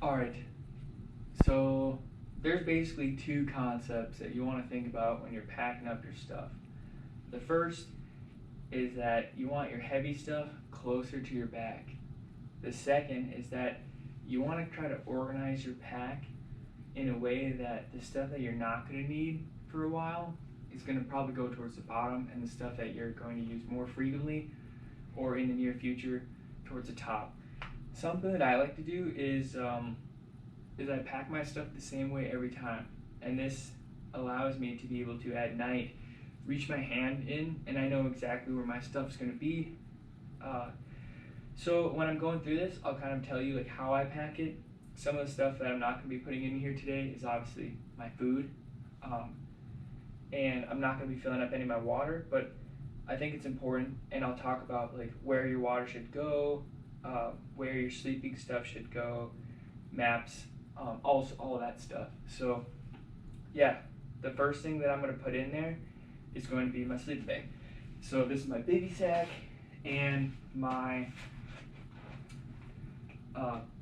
Alright, so there's basically two concepts that you want to think about when you're packing up your stuff. The first is that you want your heavy stuff closer to your back. The second is that you want to try to organize your pack in a way that the stuff that you're not going to need for a while is going to probably go towards the bottom, and the stuff that you're going to use more frequently or in the near future towards the top. Something that I like to do is I pack my stuff the same way every time, and this allows me to be able to at night reach my hand in and I know exactly where my stuff's going to be. So when I'm going through this, I'll kind of tell you like how I pack it. Some of the stuff that I'm not going to be putting in here today is obviously my food, and I'm not going to be filling up any of my water, but I think it's important, and I'll talk about like where your water should go, where your sleeping stuff should go, maps, also all of that stuff. So yeah, the first thing that I'm going to put in there is going to be my sleeping bag. So this is my baby sack and my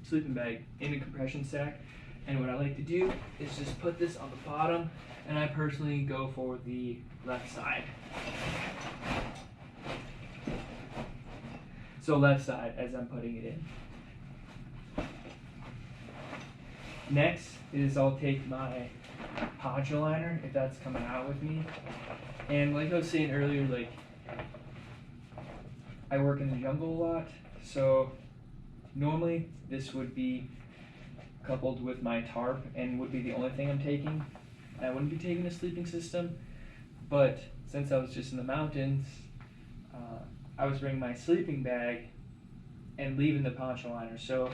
sleeping bag in a compression sack, and what I like to do is just put this on the bottom, and I personally go for the left side. So left side as I'm putting it in. Next is I'll take my Poncho Liner, if that's coming out with me. And like I was saying earlier, like I work in the jungle a lot, so normally this would be coupled with my tarp and would be the only thing I'm taking. I wouldn't be taking a sleeping system, but since I was just in the mountains, I was bringing my sleeping bag and leaving the Poncho Liner. So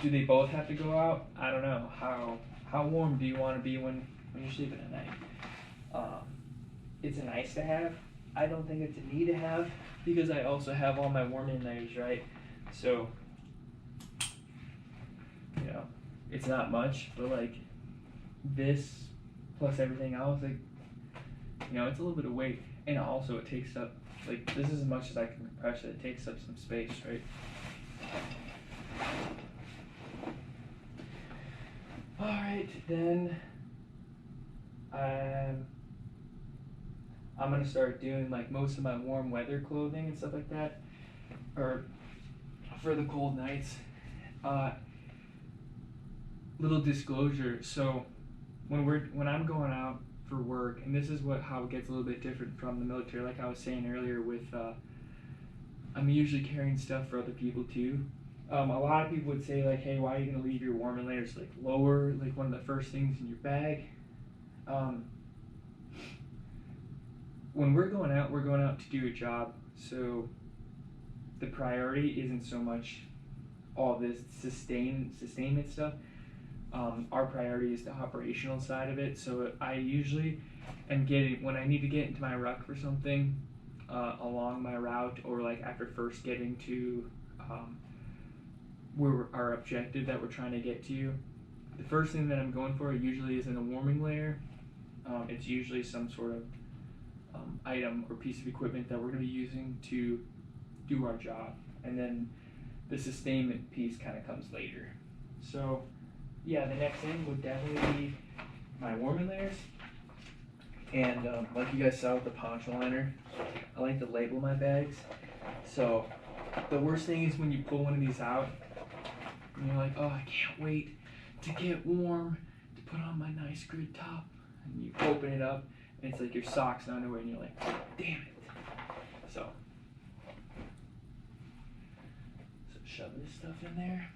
do they both have to go out? I don't know. How warm do you want to be when you're sleeping at night? It's a nice to have. I don't think it's a need to have, because I also have all my warming layers, right? So, you know, it's not much, but like this plus everything else, like, you know, it's a little bit of weight, and also it takes up, like, this is as much as I can compress it. It takes up some space, right? Alright, then I'm gonna start doing like most of my warm weather clothing and stuff like that, or for the cold nights. Little disclosure, so when I'm going out for work, and this is how it gets a little bit different from the military, like I was saying earlier with I'm usually carrying stuff for other people too. A lot of people would say like, hey, why are you gonna leave your warming layers like lower, like one of the first things in your bag? When we're going out to do a job, so the priority isn't so much all this sustainment stuff. Our priority is the operational side of it. So I usually am when I need to get into my ruck for something along my route, or like after first getting to where our objective that we're trying to get to, the first thing that I'm going for usually isn't a warming layer. It's usually some sort of item or piece of equipment that we're going to be using to do our job, and then the sustainment piece kind of comes later. So yeah, the next thing would definitely be my warming layers, and like you guys saw with the Poncho Liner, I like to label my bags. So the worst thing is when you pull one of these out and you're like, oh, I can't wait to get warm to put on my nice grid top, and you open it up and it's like your socks and underwear, and you're like, damn it. So shove this stuff in there.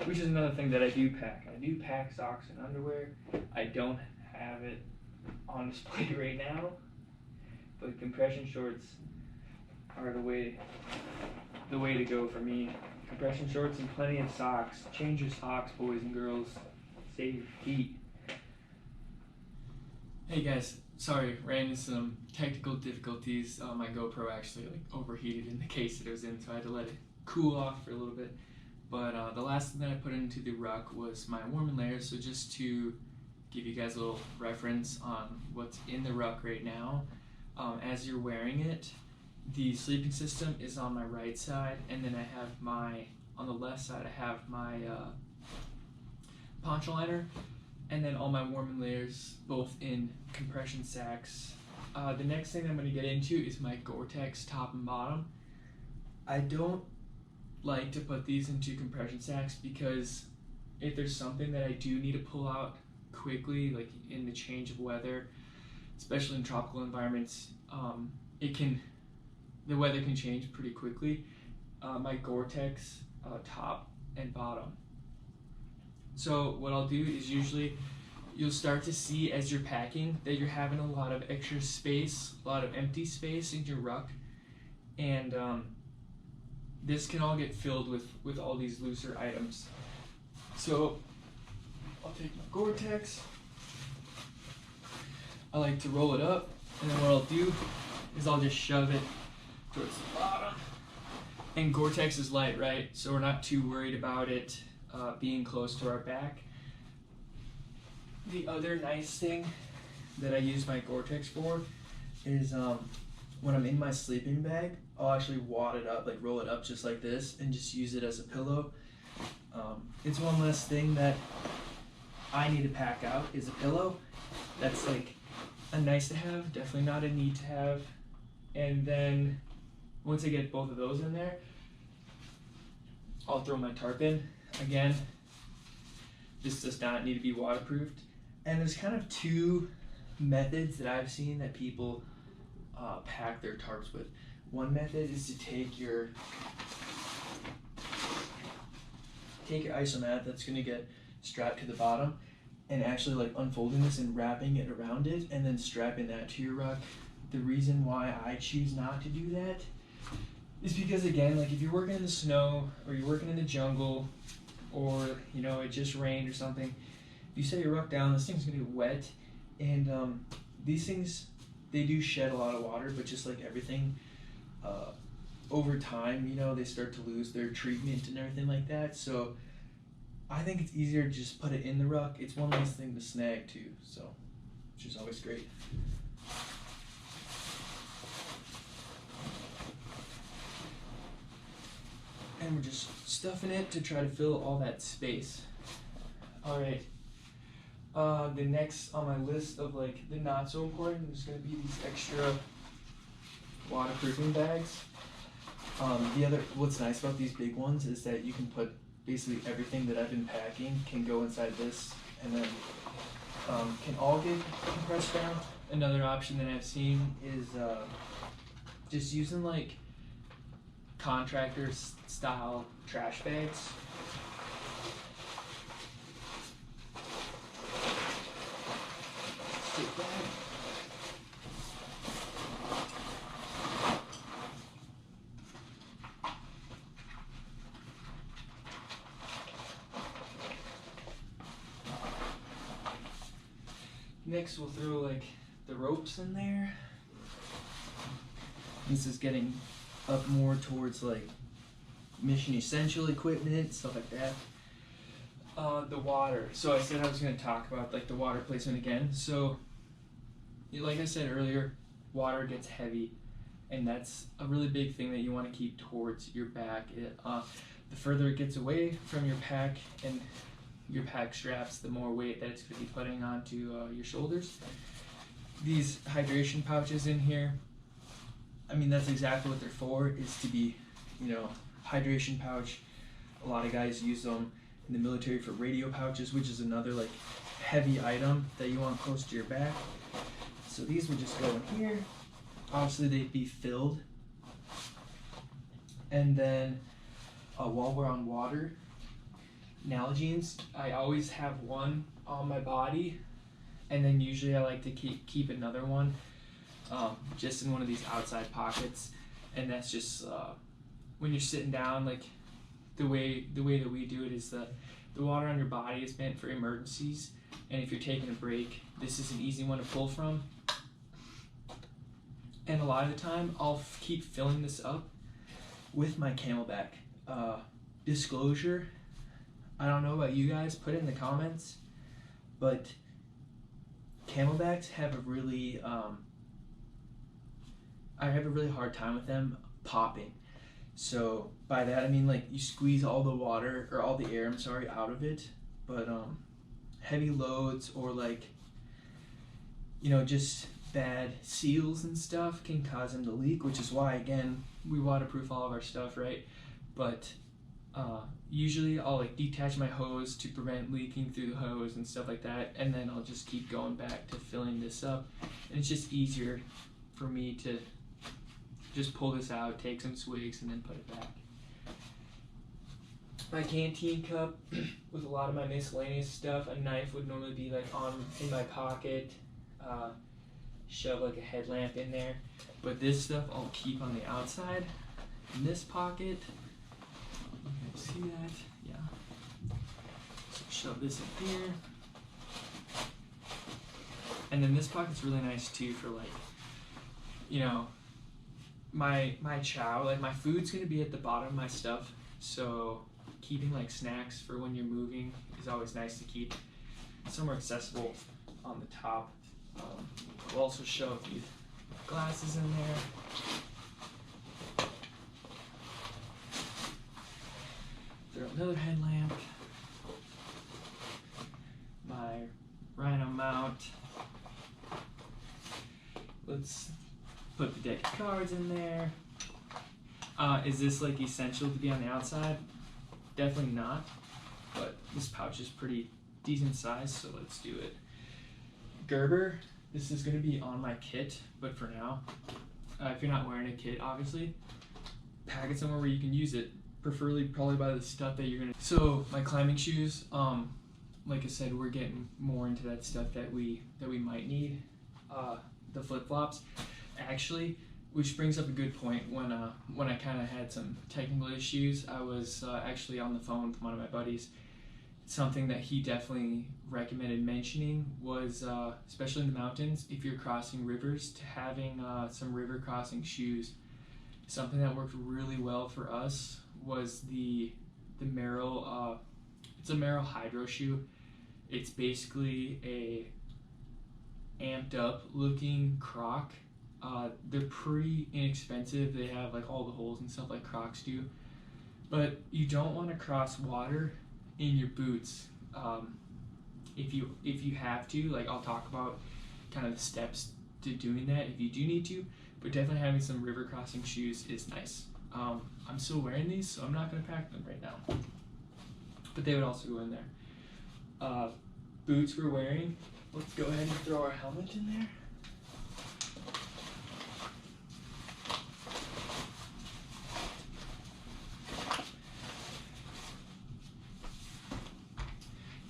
Which is another thing that I do pack. I do pack socks and underwear. I don't have it on display right now, but compression shorts are the way to go for me. Compression shorts and plenty of socks. Change your socks, boys and girls. Save your feet. Hey guys, sorry, ran into some technical difficulties. My GoPro actually overheated in the case that it was in, so I had to let it cool off for a little bit. But the last thing that I put into the ruck was my warming layer. So just to give you guys a little reference on what's in the ruck right now, as you're wearing it, the sleeping system is on my right side, and then I have on the left side I have my Poncho Liner, and then all my warming layers both in compression sacks. The next thing I'm going to get into is my Gore-Tex Top and Bottom. I don't like to put these into compression sacks because if there's something that I do need to pull out quickly, like in the change of weather, especially in tropical environments, the weather can change pretty quickly. My Gore-Tex top and bottom. So what I'll do is usually you'll start to see as you're packing that you're having a lot of extra space, a lot of empty space in your ruck, and this can all get filled with all these looser items. So I'll take my Gore-Tex, I like to roll it up, and then what I'll do is I'll just shove it towards the bottom. And Gore-Tex is light, right? So we're not too worried about it being close to our back. The other nice thing that I use my Gore-Tex for is when I'm in my sleeping bag, I'll actually wad it up, like roll it up just like this, and just use it as a pillow. It's one less thing that I need to pack out is a pillow. That's like a nice to have, definitely not a need to have. And then once I get both of those in there, I'll throw my tarp in. Again, this does not need to be waterproofed. And there's kind of two methods that I've seen that people pack their tarps with. One method is to take your isomat that's going to get strapped to the bottom and actually like unfolding this and wrapping it around it and then strapping that to your ruck. The reason why I choose not to do that is because, again, like if you're working in the snow or you're working in the jungle or it just rained or something, if you set your ruck down, this thing's gonna get wet, and these things, they do shed a lot of water, but just like everything, over time, they start to lose their treatment and everything like that. So I think it's easier to just put it in the ruck. It's one less thing to snag too, so which is always great. And we're just stuffing it to try to fill all that space. All right. The next on my list of like the not so important is going to be these extra waterproofing bags. What's nice about these big ones is that you can put basically everything that I've been packing can go inside this, and then can all get compressed down. Another option that I've seen is just using like contractor style trash bags. Stick that. Next we'll throw like the ropes in there. This is getting up more towards like mission essential equipment, stuff like that. The water. So I said I was going to talk about like the water placement again. So like I said earlier, water gets heavy, and that's a really big thing that you want to keep towards your back. The further it gets away from your pack and your pack straps, the more weight that it's going to be putting onto your shoulders. These hydration pouches in here, I mean, that's exactly what they're for, is to be, hydration pouch. A lot of guys use them in the military for radio pouches, which is another like heavy item that you want close to your back. So these would just go in here. Obviously they'd be filled. And then while we're on water, Nalgene's, I always have one on my body, and then usually I like to keep another one just in one of these outside pockets. And that's just when you're sitting down, like the way that we do it is the water on your body is meant for emergencies, and if you're taking a break, this is an easy one to pull from. And a lot of the time I'll keep filling this up with my Camelback. Disclosure, I don't know about you guys, put it in the comments, but Camelbacks have a really I have a really hard time with them popping. So by that I mean like you squeeze all the water or all the air, I'm sorry, out of it. But heavy loads or like, you know, just bad seals and stuff can cause them to leak, which is why again we waterproof all of our stuff, right? But usually I'll like detach my hose to prevent leaking through the hose and stuff like that, and then I'll just keep going back to filling this up, and it's just easier for me to just pull this out, take some swigs, and then put it back. My canteen cup with a lot of my miscellaneous stuff. A knife would normally be like in my pocket. Shove like a headlamp in there, but this stuff I'll keep on the outside in this pocket. You can see that, yeah. So shove this in here, and then this pocket's really nice too for like, you know, my chow, like my food's gonna be at the bottom of my stuff, so keeping like snacks for when you're moving is always nice to keep somewhere accessible on the top. I'll also shove these glasses in there. Throw another headlamp. My Rhino mount. Let's put the deck of cards in there. Is this like essential to be on the outside? Definitely not, but this pouch is pretty decent size, so let's do it. Gerber, this is going to be on my kit, but for now, if you're not wearing a kit, obviously, pack it somewhere where you can use it, preferably probably by the stuff that you're going to. So my climbing shoes, like I said, we're getting more into that stuff that we might need. The flip-flops, actually, which brings up a good point. When I kind of had some technical issues, I was actually on the phone with one of my buddies. Something that he definitely recommended mentioning was, especially in the mountains, if you're crossing rivers, to having some river crossing shoes. Something that worked really well for us was the Merrell, it's a Merrell Hydro shoe. It's basically a amped up looking Croc. They're pretty inexpensive. They have like all the holes and stuff like Crocs do, but you don't want to cross water in your boots. If you have to, like I'll talk about kind of the steps to doing that if you do need to, but definitely having some river crossing shoes is nice. I'm still wearing these, so I'm not going to pack them right now, but they would also go in there. Boots we're wearing, let's go ahead and throw our helmet in there.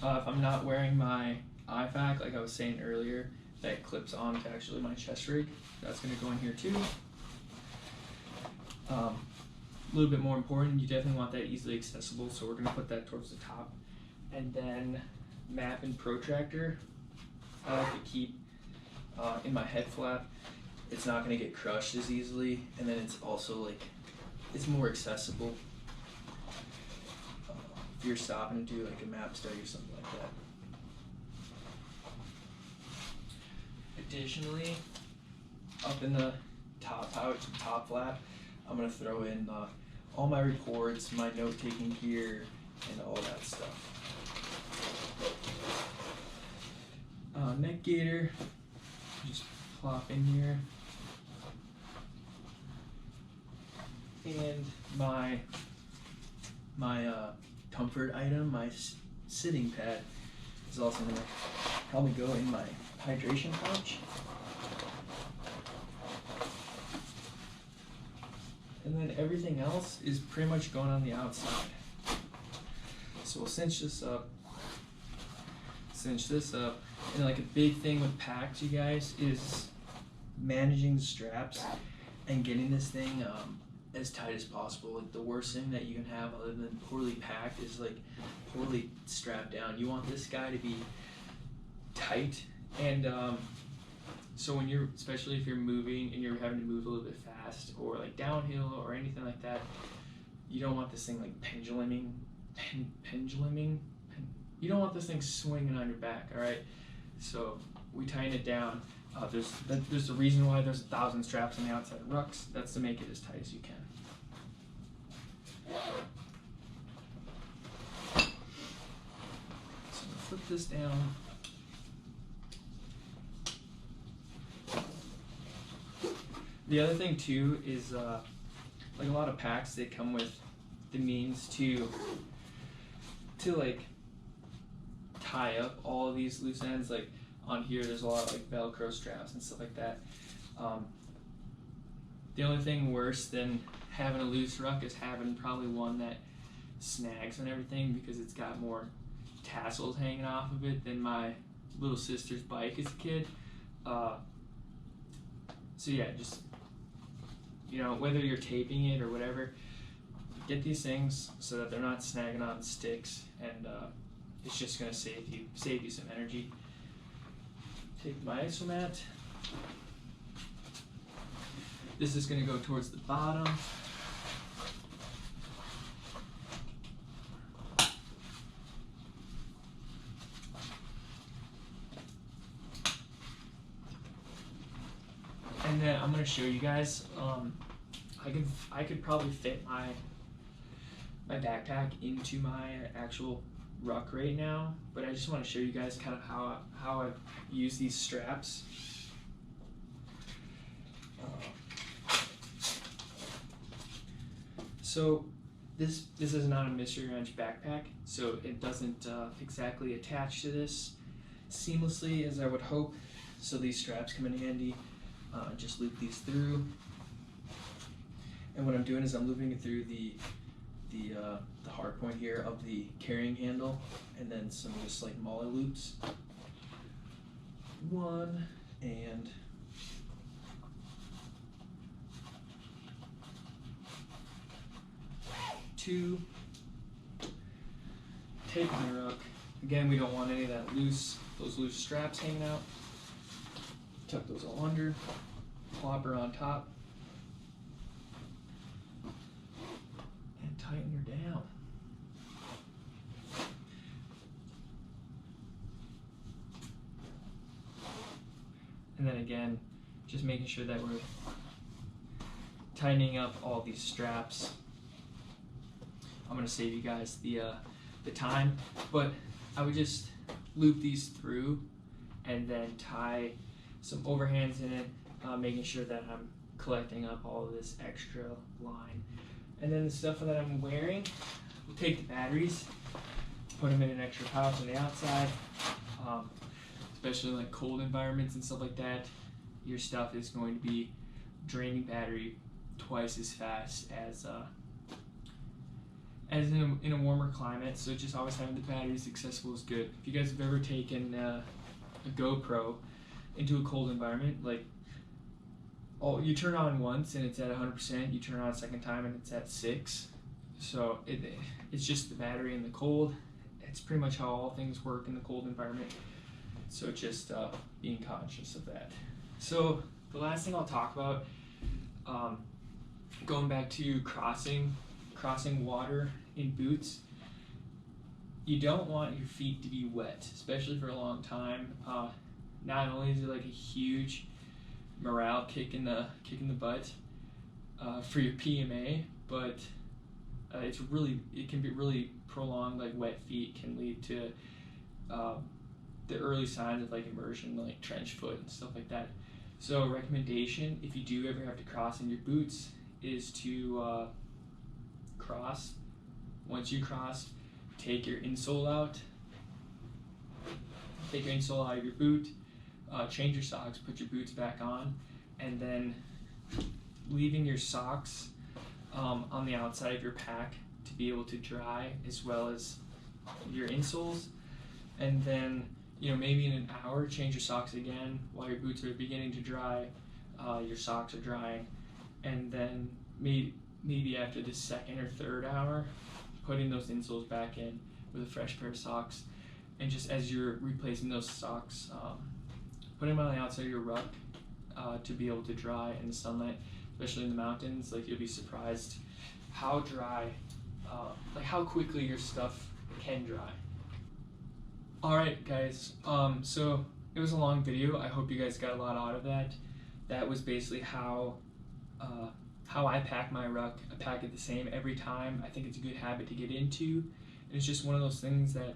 If I'm not wearing my IFAC, like I was saying earlier, that clips on to actually my chest rig, that's going to go in here too. A little bit more important, you definitely want that easily accessible, so we're going to put that towards the top. And then map and protractor, I like to keep in my head flap. It's not going to get crushed as easily, and then it's also like, it's more accessible. If you're stopping to do like a map study or something like that. Additionally, up in the top pouch, top flap, I'm going to throw in all my reports, my note-taking gear, and all that stuff. Neck gaiter, just plop in here. And my comfort item, my sitting pad, is also going to probably go in my hydration pouch. And then everything else is pretty much going on the outside. So we'll cinch this up. And like a big thing with packs, you guys, is managing the straps and getting this thing as tight as possible. Like the worst thing that you can have other than poorly packed is like poorly strapped down. You want this guy to be tight, and so when you're, especially if you're moving and you're having to move a little bit fast or like downhill or anything like that, you don't want this thing like penduluming. You don't want this thing swinging on your back, all right? So we tighten it down. There's a reason why there's 1,000 straps on the outside of Rucks. That's to make it as tight as you can. So I'm gonna flip this down. The other thing too is like a lot of packs, they come with the means to like tie up all of these loose ends. Like on here, there's a lot of like Velcro straps and stuff like that. The only thing worse than having a loose Ruck is having probably one that snags and everything, because it's got more tassels hanging off of it than my little sister's bike as a kid. So yeah, just, you know, whether you're taping it or whatever, get these things so that they're not snagging on sticks, and it's just going to save you some energy. Take my isomat. This is going to go towards the bottom. And then I'm going to show you guys, I could probably fit my backpack into my actual Ruck right now, but I just want to show you guys kind of how I've used these straps. So this is not a mystery wrench backpack, so it doesn't exactly attach to this seamlessly as I would hope. So these straps come in handy. Just loop these through, and what I'm doing is I'm looping it through the hard point here of the carrying handle, and then some just like molly loops. 1 and 2. Take my Ruck. Again, we don't want any of that those loose straps hanging out. Tuck those all under. Plopper on top. And tighten her down. And then again, just making sure that we're tightening up all these straps. I'm gonna save you guys the time, but I would just loop these through and then tie some overhands in it, making sure that I'm collecting up all of this extra line. And then the stuff that I'm wearing, we'll take the batteries, put them in an extra pouch on the outside, especially like cold environments and stuff like that. Your stuff is going to be draining battery twice as fast as in a warmer climate. So just always having the batteries accessible is good. If you guys have ever taken a GoPro into a cold environment, like you turn on once and it's at 100%, you turn on a second time and it's at 6. So it's just the battery in the cold. It's pretty much how all things work in the cold environment. So just being conscious of that. So the last thing I'll talk about, going back to crossing water in boots, you don't want your feet to be wet, especially for a long time. Not only is it like a huge morale kick in the butt for your PMA, but it can be really prolonged. Like wet feet can lead to the early signs of like immersion, like trench foot and stuff like that. So recommendation, if you do ever have to cross in your boots, is to cross. Once you cross, take your insole out. Take your insole out of your boot. Change your socks, put your boots back on, and then leaving your socks on the outside of your pack to be able to dry, as well as your insoles. And then, you know, maybe in an hour, change your socks again while your boots are beginning to dry. Your socks are drying, and then maybe after the second or third hour, putting those insoles back in with a fresh pair of socks. And just as you're replacing those socks, put them on the outside of your Ruck to be able to dry in the sunlight, especially in the mountains. Like, you'll be surprised how dry, like how quickly your stuff can dry. Alright guys, so it was a long video. I hope you guys got a lot out of that. That was basically how I pack my ruck. I pack it the same every time. I think it's a good habit to get into. And it's just one of those things that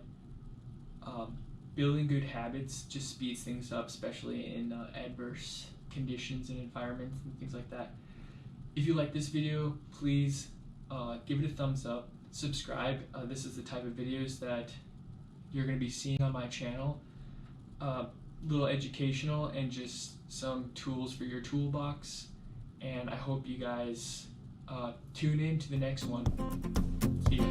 building good habits just speeds things up, especially in adverse conditions and environments and things like that. If you like this video, please give it a thumbs up, subscribe. This is the type of videos that you're going to be seeing on my channel. Little educational and just some tools for your toolbox. And I hope you guys tune in to the next one. See ya.